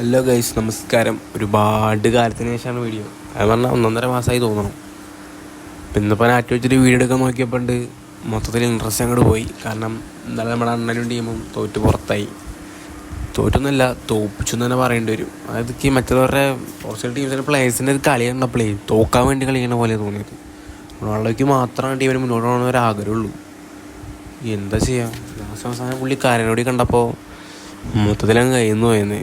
Hello guys, നമസ്കാരം. ഒരുപാട് കാലത്തിന് ശേഷമാണ് വീഡിയോ. അത് പറഞ്ഞാൽ 1.5 മാസമായി തോന്നണം. ഇപ്പം ഇന്നിപ്പോൾ നാട്ടി വെച്ചിട്ട് വീഡിയോ എടുക്കാൻ നോക്കിയപ്പോൾ മൊത്തത്തിൽ ഇൻട്രസ്റ്റ് അങ്ങോട്ട് പോയി. കാരണം ഇന്നലെ നമ്മുടെ അണ്ണനും ടീമും തോറ്റ് പുറത്തായി. തോറ്റൊന്നുമില്ല, തോപ്പിച്ചു എന്ന് തന്നെ പറയേണ്ടി വരും. അതൊക്കെ മറ്റുള്ളവരുടെ പോർച്ചുഗൽ ടീംസിൻ്റെ പ്ലേയേഴ്സിൻ്റെ ഒരു കളി കണ്ടപ്പോഴേ തോക്കാൻ വേണ്ടി കളിക്കുന്ന പോലെ തോന്നിയത്. റൊണാൾഡോയ്ക്ക് മാത്രമാണ് ടീമിന് മുന്നോട്ട് പോകണമെന്ന് ഒരു ആഗ്രഹമുള്ളൂ. എന്താ ചെയ്യുക, അവസാനം പുള്ളി കരനോടി കണ്ടപ്പോൾ മൊത്തത്തിലങ്ങ് കഴിയുന്നു പോയെന്ന്.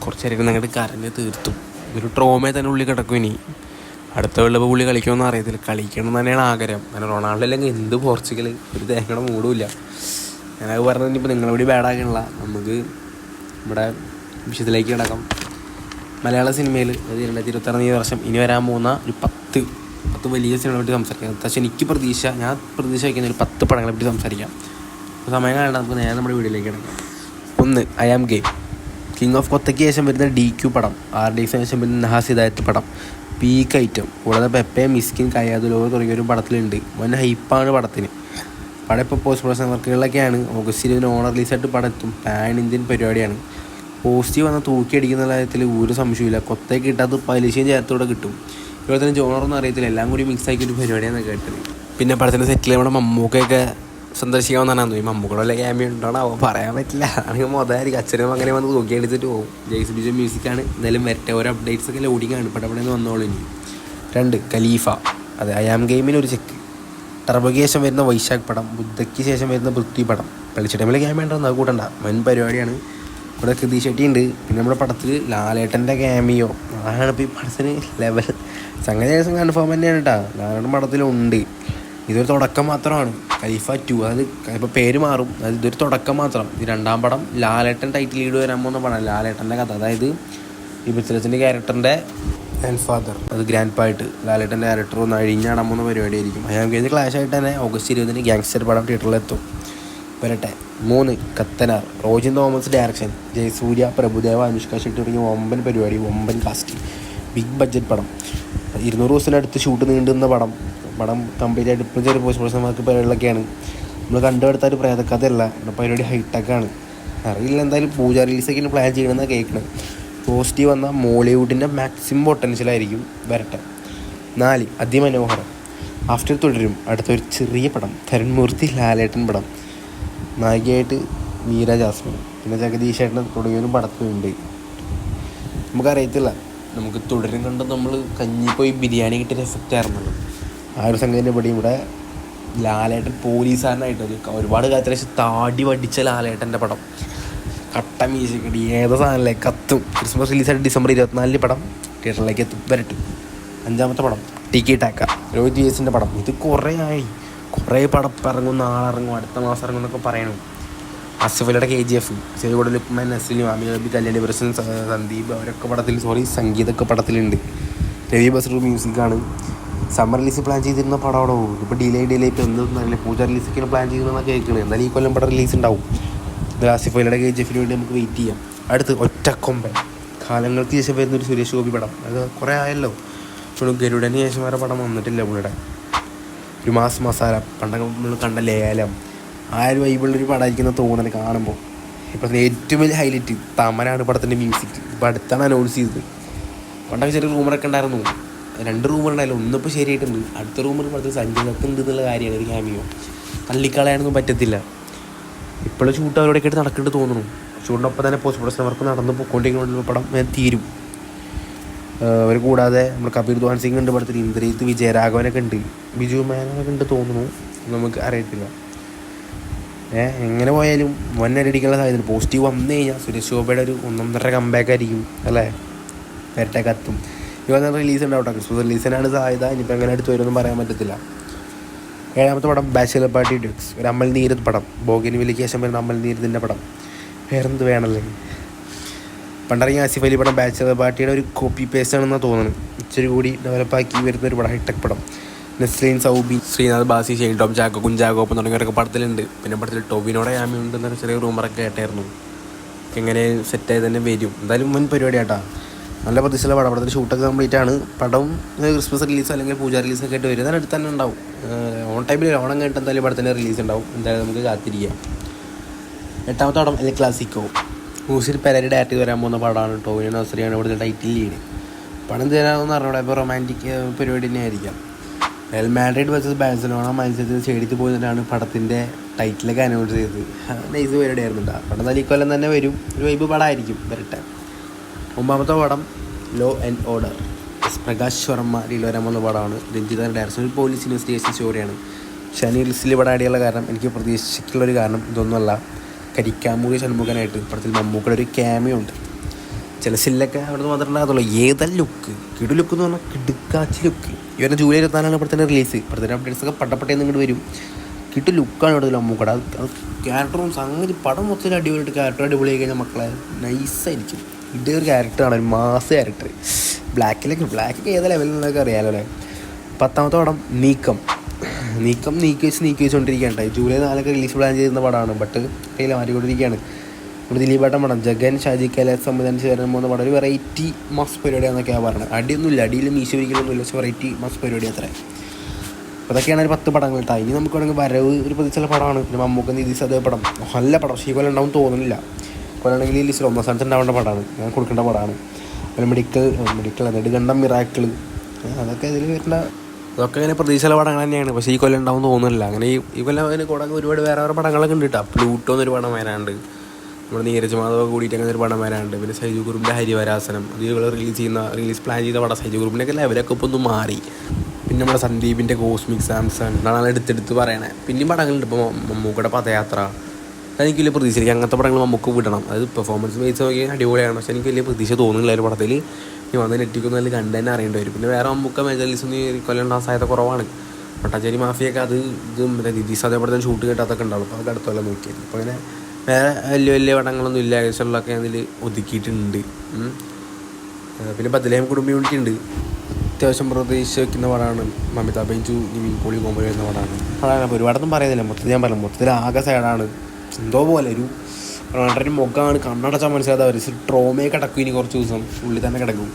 കുറച്ച് നേരം അങ്ങോട്ട് കരഞ്ഞ് തീർത്തു. ഒരു ട്രോമയെ തന്നെ പുള്ളി കിടക്കും. ഇനി അടുത്ത വേൾഡ് കപ്പ് പുള്ളി കളിക്കുമെന്ന് അറിയത്തില്ല. കളിക്കണം എന്ന് തന്നെയാണ് ആഗ്രഹം. കാരണം റൊണാൾഡോ അല്ലെങ്കിൽ എന്ത് പോർച്ചുഗൽ ഒരു തേങ്ങയുടെ മൂടുമില്ല. ഞാനത് പറഞ്ഞത് ഇനിയിപ്പോൾ നിങ്ങളെവിടെ ബാഡാക്കണില്ല. നമുക്ക് നമ്മുടെ വിഷയത്തിലേക്ക് കിടക്കാം. മലയാള സിനിമയിൽ അത് 2026 വർഷം ഇനി വരാൻ പോകുന്ന ഒരു 10 വലിയ സിനിമയെ പറ്റി സംസാരിക്കാം. പക്ഷേ ഞാൻ പ്രതീക്ഷ വയ്ക്കുന്ന ഒരു 10 പടങ്ങളെ പറ്റി സംസാരിക്കാം. അപ്പോൾ സമയം കാണേണ്ട, നമുക്ക് നേരെ നമ്മുടെ വീഡിയോയിലേക്ക് കിടക്കാം. 1. I am gay. King of കൊത്തയ്ക്ക് ശേഷം വരുന്ന DQ പടം, RDXന് ശേഷം വരുന്ന നഹാസ് ഹിദായത്ത് പടം, പീക്ക് ഐറ്റം. കൂടാതെ പെപ്പെ, മിസ്കിൻ, കയ്യാതുലോർ തുടങ്ങിയൊരു പടത്തിലുണ്ട്. വൻ ഹൈപ്പാണ് പടത്തിന്. പടം ഇപ്പോൾ പോസ്റ്റ് പ്രൊഡക്ഷൻ വർക്കുകളിലൊക്കെയാണ്. ഓഗസ്റ്റ് 20 ഓണർ റിലീസായിട്ട് പടം എത്തും. പാൻ ഇന്ത്യൻ പരിപാടിയാണ്. പോസിറ്റീവ് വന്നാൽ തൂക്കിയടിക്കുന്ന കാര്യത്തിൽ ഒരു സംശയമില്ല. കൊത്തയ്ക്ക് കിട്ടാത്ത പലിശയും ചേർത്തോടെ കിട്ടും. ഇവിടെ തന്നെ ജോണറൊന്നും അറിയത്തില്ല, എല്ലാം കൂടി മിക്സ് ആക്കിയൊരു പരിപാടിയാണ് കേട്ടത്. പിന്നെ പടത്തിൻ്റെ സെറ്റിൽ നമ്മുടെ മമ്മൂക്കൊക്കെ സന്ദർശിക്കാമെന്നാണ് തോന്നി. മമ്മൂക്കടെ വല്ല ക്യാമിയ ഉണ്ടോണോ പറയാൻ പറ്റില്ല. ആണെങ്കിൽ മൊതലായിരിക്കും. അച്ഛനും അങ്ങനെ വന്ന് തൂക്കി അടിച്ചിട്ട് പോകും. JCB മ്യൂസിക്കാണ്. എന്തായാലും വരട്ടെ, ഓരോ അപ്ഡേറ്റ്സ് ഒക്കെ ലോഡിങ്ങാണ്. പടപടന്ന് വന്നോളൂ ഇനി. 2. ഖലീഫ. അതെ, ഐ ആം ഗെയിമിന് ഒരു ചെക്ക്. ടർബോയ്ക്ക് ശേഷം വരുന്ന വൈശാഖ് പടം, ബുദ്ധയ്ക്ക് ശേഷം വരുന്ന പൃഥ്വി പടം. കളിച്ച ടൈമിൽ ക്യാമിയ ഉണ്ടോ അത് കൂട്ടണ്ട, വൻ പരിപാടിയാണ്. ഇവിടെ കൃതി ഷെട്ടി ഉണ്ട്. പിന്നെ നമ്മുടെ പടത്തിൽ ലാലേട്ടൻ്റെ ക്യാമിയോ അതാണ് ഇപ്പോൾ ഈ പടത്തിന് ലെവൽ. സംഗതി ദിവസം കൺഫേം തന്നെയാണ് കേട്ടോ. ലാലേട്ടൻ പടത്തിലുണ്ട്. ഇതൊരു തുടക്കം മാത്രമാണ്. ഖലീഫ 2 അത് ഇപ്പോൾ പേര് മാറും. അത് ഇതൊരു തുടക്കം മാത്രം. ഇത് 2ാം പടം. ലാലേട്ടൻ ടൈറ്റിൽ ലീഡ് വരാൻ പോകുന്ന പടം. ലാലേട്ടൻ്റെ കഥ, അതായത് ഈ പൃഥ്വിരാജിൻ്റെ ക്യാരക്ടറിൻ്റെ ഗ്രാൻഡ് ഫാദർ, അത് ഗ്രാൻഡ് പായിട്ട് ലാലേട്ടൻ്റെ ക്യാരക്ടർ ഒന്ന് അഴിഞ്ഞാടാൻ പോകുന്ന പരിപാടിയായിരിക്കും. അയാൾ കഴിഞ്ഞ് ക്ലാഷ് ആയിട്ട് തന്നെ ഓഗസ്റ്റ് 20 ഗ്യാങ്സ്റ്റർ പടം തിയേറ്ററിലെത്തും. വരട്ടെ. 3. കത്തനാർ. റോജിൻ തോമസ് ഡയറക്ഷൻ. ജയസൂര്യ, പ്രഭുദേവ, അനുഷ്ക ഷെട്ടി തുടങ്ങിയ വമ്പൻ പരിപാടി, വമ്പൻ കാസ്റ്റ്, ബിഗ് ബഡ്ജറ്റ് പടം. 200 ദിവസത്തിനടുത്ത് ഷൂട്ട് നീണ്ടുന്ന പടം കംപ്ലീറ്റ് ആയിട്ട് ഇപ്പം ചെറിയ പോസ്റ്റ് പ്രൊഡക്ഷൻ വർക്ക് പരിപാടികളൊക്കെയാണ്. നമ്മൾ കണ്ടുപിടുത്ത ഒരു പ്രേതക്കഥയല്ല, നമ്മുടെ പരിപാടി ഹൈടെക്കാണ്. അറിയില്ല, എന്തായാലും പൂജ റിലീസൊക്കെയാണ് പ്ലാൻ ചെയ്യണമെന്നാണ് കേൾക്കുന്നത്. പോസിറ്റീവ് വന്നാൽ മോളിവുഡിൻ്റെ മാക്സിമം പൊട്ടൻഷ്യലായിരിക്കും. വരട്ടെ. 4. അതിമനോഹരം. ആഫ്റ്റർ തുടരും. അടുത്തൊരു ചെറിയ പടം, തരുൺമൂർത്തി ലാലേട്ടൻ പടം. നായികയായിട്ട് മീര ജാസ്മിൻ, പിന്നെ ജഗദീഷ് ചേട്ടൻ തുടങ്ങിയൊരു പടത്തിലുണ്ട്. നമുക്കറിയത്തില്ല, നമുക്ക് തുടരും കണ്ട് നമ്മൾ കഞ്ഞിപ്പോയി ബിരിയാണി കിട്ടിയ എഫക്റ്റ് ആയിരുന്നല്ലോ. ആ ഒരു സംഗതിൻ്റെ ഇവിടെയും ഇവിടെ ലാലേട്ടൻ പോലീസുകാരനായിട്ട് ഒരുപാട് കാലത്തിന് ശേഷം താടി വടിച്ച ലാലേട്ടൻ്റെ പടം. കട്ട മീശക്കടി ഏതോ സാധനമല്ലേ കത്തും. ക്രിസ്മസ് റിലീസായിട്ട് December 24 പടം തിയേറ്ററിലേക്ക് എത്തും. വരട്ടെ. 5ാമത്തെ പടം ടിക്കി ടാക്ക. രോഹിത് JSൻ്റെ പടം. ഇത് കുറേ പടം ഇറങ്ങും, നാളിറങ്ങും, അടുത്ത മാസം ഇറങ്ങും എന്നൊക്കെ പറയണം. ആസിഫ് അലിയുടെ KGF, സൈഡ് ലുക്മാൻ, നസ്ലിം, അമീർ നബി, കല്യാണി പ്രസൻ, സന്ദീപ് അവരൊക്കെ പടത്തിൽ സംഗീതമൊക്കെ പടത്തിലുണ്ട്. രവി ബസ്റൂർ മ്യൂസിക്കാണ്. സമ്മർ റിലീസ് പ്ലാൻ ചെയ്തിരുന്ന പടം അവിടെ പോകും. ഇപ്പോൾ ഡിലേ ഇപ്പോൾ എന്തൊന്നും അറിയില്ല. പൂജ റിലീസൊക്കെയാണ് പ്ലാൻ ചെയ്തിരുന്നതെന്ന് കേൾക്കുന്നത്. എന്തായാലും ഈ കൊല്ലം പടം റിലീസ് ഉണ്ടാവും. ഇത് ആസിഫ് അലിയുടെ KGFന് വേണ്ടി നമുക്ക് വെയിറ്റ് ചെയ്യാം. അടുത്ത് ഒറ്റക്കൊമ്പൻ. കാലങ്ങൾക്ക് ശേഷം വരുന്നൊരു സുരേഷ് ഗോപി പടം. അത് കുറേ ആയല്ലോ. ഇപ്പോഴും ഗരുഡന് ശേഷം വേറെ പടം വന്നിട്ടില്ല പുള്ളിയുടെ. ഒരു മാസ് മസാല, പണ്ടൊക്കെ നമ്മൾ കണ്ട ലേലം, ആ ഒരു വൈബിളുള്ളൊരു പടമായിരിക്കുന്ന തോന്നൽ കാണുമ്പോൾ. ഇപ്പോഴത്തെ ഏറ്റവും വലിയ ഹൈലൈറ്റ് തമനാണ് പടത്തിൻ്റെ മ്യൂസിക്. ഇപ്പോൾ അടുത്താണ് അനൗൺസ് ചെയ്തത്. പണ്ടൊക്കെ ചെറിയ റൂമറൊക്കെ ഉണ്ടായിരുന്നു. 2 റൂമറുണ്ടായാലും ഒന്നിപ്പോൾ ശരിയായിട്ടുണ്ട്. അടുത്ത റൂമർ പടത്തിൽ സഞ്ജയത്തുണ്ട് എന്നുള്ള കാര്യമാണ്. ഒരു ക്യാമിയോ തള്ളിക്കളയാനൊന്നും പറ്റത്തില്ല. ഇപ്പോഴും ഷൂട്ട് അവരോടൊക്കെ ആയിട്ട് നടക്കേണ്ടത് തോന്നുന്നു. ഷൂട്ടിനൊപ്പം തന്നെ പോസ്റ്റ് പ്രൊഡക്ഷൻ വർക്ക് നടന്ന് പോയിക്കൊണ്ടിരിക്കുന്ന പടം തീരും. അവർ കൂടാതെ നമ്മൾ കബീർ ദ്വാൻ സിംഗ് ഉണ്ട് പടത്തിൽ, ഇന്ദ്രജിത്ത്, വിജയരാഘവനൊക്കെ ഉണ്ട്, ബിജു മേനൊക്കെ ഉണ്ട് തോന്നുന്നു, നമുക്ക് അറിയത്തില്ല. എങ്ങനെ പോയാലും വന്നടിക്കാനുള്ള സാധ്യത. പോസിറ്റീവ് വന്നു കഴിഞ്ഞാൽ സുരേഷ് ഗോപിയുടെ ഒരു 1.5 കംബാക്ക് ആയിരിക്കും അല്ലേ. വരട്ടെ. കത്തും. ഇവ റിലീസ് ഉണ്ടാവട്ടെ. ക്രിസ്മസ് റിലീസിനാണ് സാധ്യത. ഇനിയിപ്പോൾ എങ്ങനെ അടുത്ത് വരുമെന്നും പറയാൻ പറ്റത്തില്ല. 7ാമത്തെ പടം ബാച്ചിലർ പാർട്ടി ഡ്യൂക്സ്. ഒരു അമൽ നീരദ് പടം. ബോഗിൻവില്ലയ്ക്ക് ശേഷം വരുന്ന അമൽ നീരദിൻ്റെ പടം. വേറെന്ത് വേണമല്ലേ. പണ്ടിറങ്ങിയ ആസിഫ് അലി പടം ബാച്ചിലർ പാർട്ടിയുടെ ഒരു കോപ്പി പേസ്റ്റ് ആണെന്നാണ് തോന്നുന്നത്. ഇച്ചിരി കൂടി ഡെവലപ്പാക്കി വരുന്ന ഒരു പടം, ഹൈടെക് പടം. നസ്രീൻ, സൗബി, ശ്രീനാഥ്, ബാസി, ഷെയ്ൻ ടോം, ചാക്കോ, കുഞ്ചാക്കോപ്പം തുടങ്ങിയവരൊക്കെ പടത്തിലുണ്ട്. പിന്നെ പടത്തിൽ ടോവിനോടെ യാമി ഉണ്ടെന്നൊരു ചെറിയ റൂമറൊക്കെ കേട്ടായിരുന്നു. എങ്ങനെ സെറ്റായി തന്നെ വരും. എന്തായാലും മുൻ പരിപാടിയാട്ടാ. നല്ല പ്രതീക്ഷയുള്ള പടം. പടത്തിൽ ഷൂട്ടൊക്കെ കംപ്ലീറ്റ് ആണ്. പടം ക്രിസ്മസ് റിലീസ് അല്ലെങ്കിൽ പൂജ റിലീസൊക്കെ ആയിട്ട് വരും. അടുത്ത് തന്നെ ഉണ്ടാവും. ഓൺ ടൈമിൽ ഓണം കഴിഞ്ഞിട്ട് എന്തായാലും പടത്തിൻ്റെ റിലീസ് ഉണ്ടാവും. എന്തായാലും നമുക്ക് കാത്തിരിക്കാം. 8ാമത്തെ പടം എൽ ക്ലാസിക്കോ. മൂസിൽ പെരരി ഡയറക്റ്റ് വരാൻ പോകുന്ന പടമാണ്. ടോവിനോ നസറിയാണ് ഇവിടുത്തെ ടൈറ്റിൽ ലീഡ്. പണം തരാമെന്ന് പറഞ്ഞോളെ ഇപ്പോൾ റൊമാൻറ്റിക് പരിപാടി തന്നെ ആയിരിക്കാം. റയൽ മാഡ്രിഡ് വേഴ്സസ് ബാഴ്സലോണ മത്സരത്തിൽ സ്റ്റേഡിയത്തിൽ പോയിട്ടാണ് പടത്തിൻ്റെ ടൈറ്റിലൊക്കെ അനൗൺസ് ചെയ്തത്. നൈസ് പരിപാടി ആയിരുന്നുണ്ട്. പടം തന്നെ ഇക്കൊല്ലം തന്നെ വരും. ഒരു വൈബ് പടമായിരിക്കും വരട്ടെ. 9ാമത്തെ പടം law and order. Prakash Varma Leela വരാൻ പോകുന്ന പടമാണ്. രഞ്ജിത ഡയറക്ഷൻ. ഒരു പോലീസ് ഇൻവെസ്റ്റിഗേഷൻ സ്റ്റോറിയാണ്. ഷനി ലിസ്റ്റിൽ ഇവിടെ ആടിയുള്ള കാരണം എനിക്ക് പ്രതീക്ഷിക്കുള്ളൊരു കാരണം ഇതൊന്നുമല്ല. കരിക്കാമൂരി ഷൺമുഖനായിട്ട് പടത്തിൽ മമ്മൂക്കയുടെ ഒരു ക്യാമിയോ ഉണ്ട്. ചില സില്ലൊക്കെ അവിടെ നിന്ന് മാത്രമേ ഉണ്ടാകത്തുള്ളൂ. ഏതാ ലുക്ക് കിടു ലുക്ക് എന്ന് പറഞ്ഞാൽ കിടുക്കാച്ചി ലുക്ക്. ഇവരുടെ ജൂലൈ 24 പടത്തിൻ്റെ റിലീസ്. പടത്തിൻ്റെ അപ്ഡേറ്റ്സൊക്കെ പട്ടപ്പെട്ടേന്ന് ഇങ്ങോട്ട് വരും. കിട്ടു ലുക്കാണ് ഇവിടെ മമ്മൂക്കയുടെ. അത് ക്യാരക്ടറും സംഗതി പടം മൊത്തത്തിൽ അടിപൊളിയായിട്ട് ക്യാരക്ടർ അടിപൊളിയായി കഴിഞ്ഞാൽ മക്കളെ നൈസായിരിക്കും. ഇതേ ഒരു ക്യാരക്ടറാണ്, ഒരു മാസ് ക്യാരക്ടർ. ബ്ലാക്കൊക്കെ ഏതാ ലെവലിലൊക്കെ അറിയാമല്ലോ അല്ലേ. 10ാമത്തെ പടം നീക്കം നീക്കിവെച്ചുകൊണ്ടിരിക്കുകയാണ്. ജൂലൈ 4 റിലീസ് പ്ലാൻ ചെയ്യുന്ന പടമാണ്. ബട്ട് കയ്യിൽ മാറ്റിക്കൊണ്ടിരിക്കുകയാണ്. നമ്മുടെ ദിലീപേട്ടൻ പടം ജഗൻ ഷാജി കൈലാസ് സംവിധാനം ചേരാൻ പോകുന്ന പടം. ഒരു വെറൈറ്റി മസ് പരിപാടിയാണെന്നൊക്കെയാണ് പറഞ്ഞത്. അടിയൊന്നുമില്ല, അടിയിൽ മീശ ഒരിക്കലൊന്നുമില്ല. പക്ഷേ വെറൈറ്റി മസ് പരിപാടി അത്ര. അപ്പോൾ അതൊക്കെയാണ് ഒരു 10 പടങ്ങൾ കേട്ടോ. ഇനി നമുക്ക് വേണമെങ്കിൽ വരവ് ഒരു പ്രതീക്ഷയുള്ള പടമാണ്. പിന്നെ മമ്മൂക്ക നിധി സദേ പടം നല്ല പടം. പക്ഷേ ഈ കൊല്ലം ഉണ്ടാവും തോന്നുന്നില്ല. കൊല്ലാണെങ്കിൽ ഈ ലിസ്റ്റിൽ 1ാം സ്ഥാനത്ത് ഉണ്ടാവേണ്ട പടമാണ്, ഞാൻ കൊടുക്കേണ്ട പടമാണ്. പിന്നെ മെഡിക്കൽ നെടുകണ്ടം മിറാക്കിൾ അതൊക്കെ ഇതിൽ വരുന്ന അതൊക്കെ ഇങ്ങനെ പ്രതീക്ഷയുള്ള പടങ്ങൾ തന്നെയാണ്. പക്ഷേ ഈ കൊല്ലം ഉണ്ടാവും തോന്നുന്നില്ല. അങ്ങനെ ഈ കൊല്ലം അതിന് കൂടാതെ ഒരുപാട് വേറെ പടങ്ങളൊക്കെ ഉണ്ട് കേട്ടോ. പ്ലൂട്ടോ എന്നൊരു പടം വരാണ്ട്. നമ്മുടെ നീരജ് മാധവ് കൂടിയിട്ട് അങ്ങനെ ഒരു പടം വരാണ്ട്. പിന്നെ സൈജു ഗ്രൂപ്പിൻ്റെ ഹരിവരാസനം അത് റിലീസ് പ്ലാൻ ചെയ്ത പടം. സൈജു ഗ്രൂപ്പിൻ്റെയൊക്കെ ലെവലൊക്കെ ഇപ്പോൾ ഒന്ന് മാറി. പിന്നെ നമ്മുടെ സന്ദീപിൻ്റെ കോസ്മിക് സാംസൺ എന്നാണ് എടുത്തെടുത്ത് പറയണേ. പിന്നെയും പടങ്ങളുണ്ട്. ഇപ്പോൾ മമ്മൂക്കയുടെ പദയാത്ര എനിക്ക് വലിയ പ്രതീക്ഷ. എനിക്ക് അങ്ങനത്തെ പടങ്ങൾ നമുക്ക് വിടണം. അത് പെർഫോമൻസ് ബേസ് നോക്കിയാൽ അടിപൊളിയാണ്. പക്ഷേ എനിക്ക് വലിയ പ്രതീക്ഷ തോന്നുന്നില്ല ഒരു പടത്തിൽ. ഈ വന്ന് നെറ്റിക്കൊന്നും അതിൽ കണ്ടു തന്നെ അറിയേണ്ടി വരും. പിന്നെ വേറെ മമ്മൂക്ക മേജർ ലീസൊന്നും ഈ കൊല്ലം ഉണ്ടാകാൻ സാധ്യത കുറവാണ്. പട്ടാച്ചേരി മാഫിയൊക്കെ അത് മറ്റേ ദിദീസ് അതേപോലെ ഷൂട്ട് കേട്ടാത്തൊക്കെ ഉണ്ടാവും. അപ്പോൾ അതൊക്കെ അടുത്തോളം നോക്കിയത്. അപ്പോൾ അങ്ങനെ വേറെ വലിയ പടങ്ങളൊന്നും ഇല്ല. ഏകദേശമുള്ളതൊക്കെ അതിൽ ഒതുക്കിയിട്ടുണ്ട്. പിന്നെ ബദലേം കുടുംബ യൂണിറ്റ് ഉണ്ട്. അത്യാവശ്യം പ്രതീക്ഷ വയ്ക്കുന്ന പടമാണ്. മമിത ബൈജു നിവിൻ പോളി കോമ്പോ വരുന്ന പടമാണ്. അപ്പോൾ ഒരുപാടൊന്നും പറയുന്നില്ല. മൊത്തത്തിൽ ഞാൻ പറഞ്ഞു, മൊത്തത്തിൽ ആകെ സൈഡാണ്. എന്തോ പോലെ ഒരു മുഖമാണ്. കണ്ണടച്ചാൽ മനസ്സിലാതെ അവർ ട്രോമയെ കിടക്കും. ഇനി കുറച്ച് ദിവസം ഉള്ളിൽ തന്നെ കിടക്കും.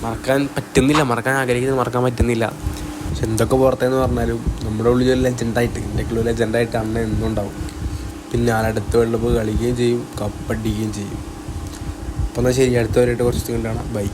മറക്കാൻ ആഗ്രഹിക്കുന്നത് മറക്കാൻ പറ്റുന്നില്ല. പക്ഷെ എന്തൊക്കെ പുറത്തേന്ന് പറഞ്ഞാലും നമ്മുടെ ഉള്ളിൽ ഒരു ലെജൻഡായിട്ട്, ഇന്ത്യക്കുള്ള ലെജൻഡായിട്ട് അന്ന് എന്നും ഉണ്ടാവും. പിന്നെ അടുത്ത വേൾഡ് കപ്പ് കളിക്കുകയും ചെയ്യും, കപ്പടിക്കുകയും ചെയ്യും. അപ്പോൾ എന്നാൽ ശരി, അടുത്തവരായിട്ട് കുറച്ച് കണ്ടാണ്. ബൈ.